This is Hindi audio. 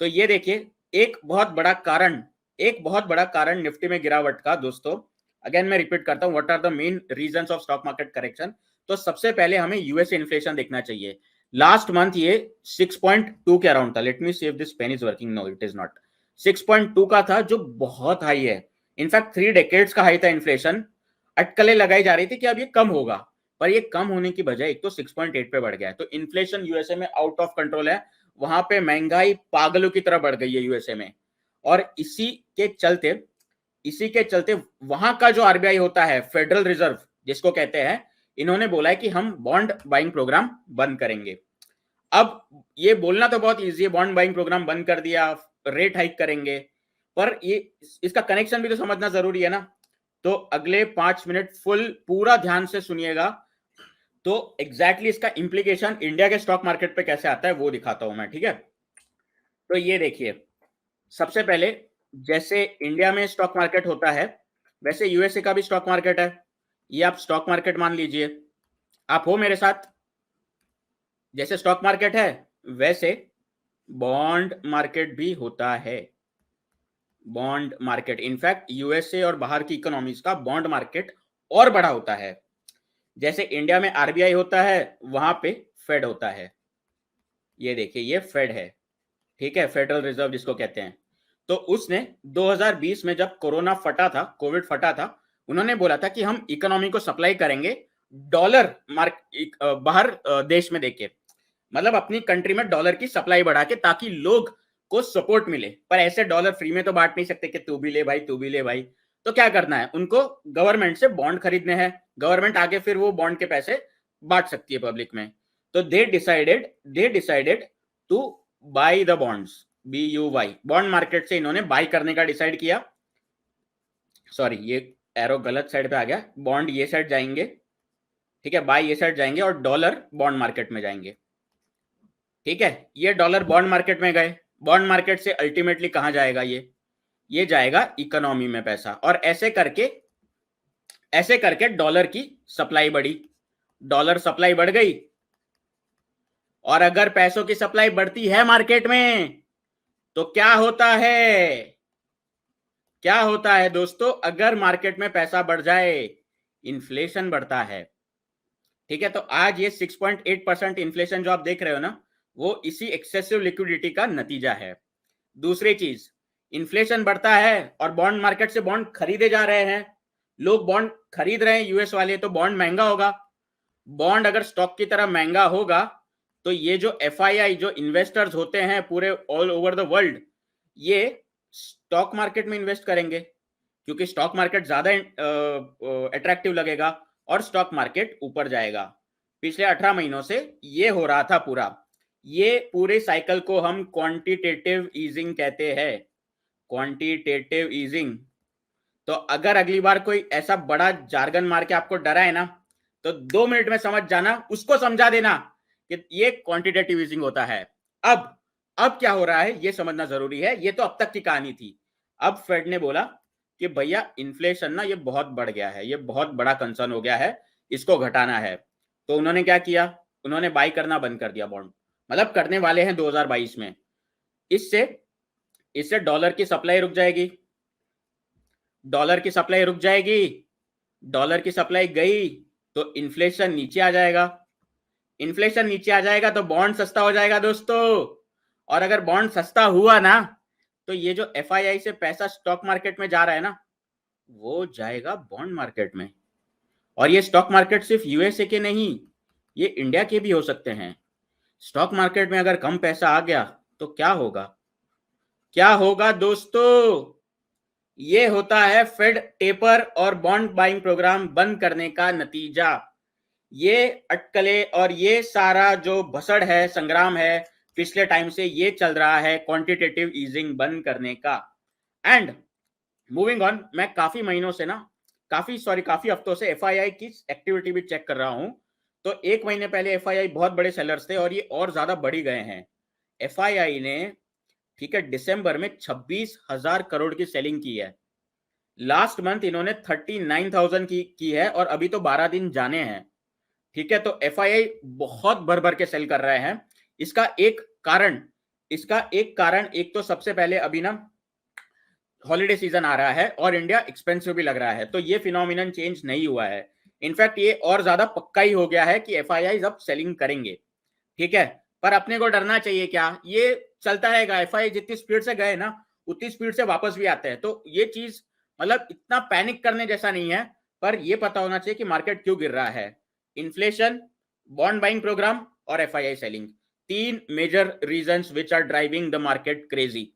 तो ये देखिए एक बहुत बड़ा कारण निफ्टी में गिरावट का दोस्तों, अगेन मैं रिपीट करता हूं, what are the main reasons of stock market correction. तो सबसे पहले हमें यूएस इन्फ्लेशन देखना चाहिए। लास्ट मंथ ये 6.2 के अराउंड था। Let me see if this pen is working. No it is not. 6.2 का था, जो बहुत हाई है। इनफैक्ट 3 डेकेड्स का हाई था इन्फ्लेशन। अटकलें लगाई जा रही थी कि अब ये कम होगा, पर ये कम होने की बजाय एक तो 6.8 पे बढ़ गया है। तो इन्फ्लेशन यूएसए में आउट ऑफ कंट्रोल है। वहां पे महंगाई पागलों की तरह बढ़ गई है यूएसए में। और इसी के चलते वहां का जो आरबीआई होता है, फेडरल रिजर्व जिसको कहते हैं, इन्होंने बोला है कि हम बॉन्ड बाइंग प्रोग्राम बंद करेंगे। अब ये बोलना तो बहुत इजी है, बॉन्ड बाइंग प्रोग्राम बंद कर दिया, रेट हाइक करेंगे, पर ये इसका कनेक्शन भी तो समझना जरूरी है ना। तो अगले 5 मिनट पूरा ध्यान से सुनिएगा, तो एग्जैक्टली इसका इंप्लीकेशन इंडिया के स्टॉक मार्केट पे कैसे आता है वो दिखाता हूं मैं, ठीक है। तो ये देखिए, सबसे पहले जैसे इंडिया में स्टॉक मार्केट होता है, वैसे यूएसए का भी स्टॉक मार्केट है। ये आप स्टॉक मार्केट मान लीजिए। आप हो मेरे साथ? जैसे स्टॉक मार्केट है वैसे बॉन्ड मार्केट भी होता है। बॉन्ड मार्केट, इनफैक्ट यूएसए और बाहर की इकोनॉमीज का बॉन्ड मार्केट और बड़ा होता है। जैसे इंडिया में आरबीआई होता है, वहां पे फेड होता है। ये देखिए, ये फेड है, ठीक है, फेडरल रिजर्व जिसको कहते हैं। तो उसने 2020 में जब कोरोना फटा था, कोविड फटा था, उन्होंने बोला था कि हम इकोनॉमी को सप्लाई करेंगे डॉलर बाहर देश में देके, मतलब अपनी कंट्री में डॉलर की सप्लाई बढ़ा के, ताकि लोग को सपोर्ट मिले। पर ऐसे डॉलर फ्री में तो बांट नहीं सकते कि तू भी ले भाई, तू भी ले भाई। तो क्या करना है उनको? गवर्नमेंट से बॉन्ड खरीदने हैं। गवर्नमेंट आगे फिर वो बॉन्ड के पैसे बांट सकती है पब्लिक में। तो they decided two by the bonds, BUY, bond market से इन्होंने बाई करने का डिसाइड किया। सॉरी, ये एरो गलत साइड पे आ गया। बॉन्ड ये साइड जाएंगे, ठीक है, बाई ये साइड जाएंगे, और डॉलर बॉन्ड मार्केट में जाएंगे, ठीक है। ये डॉलर बॉन्ड मार्केट में गए। बॉन्ड मार्केट से अल्टीमेटली कहां जाएगा? ये जाएगा इकोनॉमी में पैसा। और ऐसे करके डॉलर की सप्लाई बढ़ी, डॉलर सप्लाई बढ़ गई। और अगर पैसों की सप्लाई बढ़ती है मार्केट में, तो क्या होता है? क्या होता है दोस्तों? अगर मार्केट में पैसा बढ़ जाए, इन्फ्लेशन बढ़ता है, ठीक है। तो आज ये 6.8% इन्फ्लेशन जो आप देख रहे हो ना, वो इसी एक्सेसिव लिक्विडिटी का नतीजा है। दूसरी चीज, इन्फ्लेशन बढ़ता है और बॉन्ड मार्केट से बॉन्ड खरीदे जा रहे हैं, लोग बॉन्ड खरीद रहे हैं यूएस वाले, तो बॉन्ड महंगा होगा। बॉन्ड अगर स्टॉक की तरह महंगा होगा, तो ये जो एफआईआई, जो इन्वेस्टर्स होते हैं पूरे ऑल ओवर द वर्ल्ड, ये स्टॉक मार्केट में इन्वेस्ट करेंगे, क्योंकि स्टॉक मार्केट ज्यादा अट्रैक्टिव लगेगा और स्टॉक मार्केट ऊपर जाएगा। पिछले 18 महीनों से ये हो रहा था पूरा। ये पूरे साइकिल को हम क्वांटिटेटिव ईजिंग कहते हैं, क्वांटिटेटिव ईजिंग। तो अगर अगली बार कोई ऐसा बड़ा जार्गन मार के आपको डराए ना, तो 2 मिनट में समझ जाना, उसको समझा देना कि ये क्वांटिटेटिव ईजिंग होता है। अब क्या हो रहा है ये समझना जरूरी है। ये तो अब तक की कहानी थी। अब फेड ने बोला कि भैया इन्फ्लेशन ना ये बहुत बढ़ गया है, ये बहुत बड़ा कंसर्न हो गया है, इसको घटाना है। तो उन्होंने क्या किया? उन्होंने बाई करना बंद कर दिया बॉन्ड, मतलब करने वाले हैं 2022 में। इससे डॉलर की सप्लाई रुक जाएगी, डॉलर की सप्लाई रुक जाएगी। डॉलर की सप्लाई गई तो इन्फ्लेशन नीचे आ जाएगा, इन्फ्लेशन नीचे आ जाएगा तो बॉन्ड सस्ता हो जाएगा दोस्तों। और अगर बॉन्ड सस्ता हुआ ना, तो ये जो एफआईआई से पैसा स्टॉक मार्केट में जा रहा है ना, वो जाएगा बॉन्ड मार्केट में। और ये स्टॉक मार्केट सिर्फ यूएसए के नहीं, ये इंडिया के भी हो सकते हैं। स्टॉक मार्केट में अगर कम पैसा आ गया तो क्या होगा? क्या होगा दोस्तों? ये होता है फेड टेपर और बॉन्ड बाइंग प्रोग्राम बंद करने का नतीजा। ये अटकले और ये सारा जो भसड़ है, संग्राम है, पिछले टाइम से ये चल रहा है क्वांटिटेटिव ईजिंग बंद करने का। एंड मूविंग ऑन, मैं काफी महीनों से ना, काफी हफ्तों से एफआईआई की एक्टिविटी भी चेक कर रहा हूं। तो 1 महीने पहले एफआईआई बहुत बड़े सेलर्स थे और ये और ज्यादा बढ़ गए हैं। एफआईआई ने, ठीक है, दिसंबर में 26,000 करोड़ की सेलिंग की है। लास्ट मंथ इन्होंने 39,000 की है, और अभी तो 12 दिन जाने हैं, ठीक है। तो एफआईआई बहुत भर भर के सेल कर रहे हैं। इसका एक कारण इसका एक कारण, एक तो सबसे पहले अभी ना हॉलीडे सीजन आ रहा है और इंडिया एक्सपेंसिव भी लग रहा है, तो ये फिनोमिनन चेंज नहीं हुआ है। इनफैक्ट ये और ज्यादा पक्का ही हो गया है कि एफआईआई अब सेलिंग करेंगे, ठीक है। पर अपने को डरना चाहिए क्या, ये चलता रहेगा। एफआईआई जितनी स्पीड से गए ना उतनी स्पीड से वापस भी आते हैं, तो ये चीज मतलब इतना पैनिक करने जैसा नहीं है। पर ये पता होना चाहिए कि मार्केट क्यों गिर रहा है। इन्फ्लेशन, बॉन्ड बाइंग प्रोग्राम और एफआईआई सेलिंग, तीन major reasons which are driving the market crazy.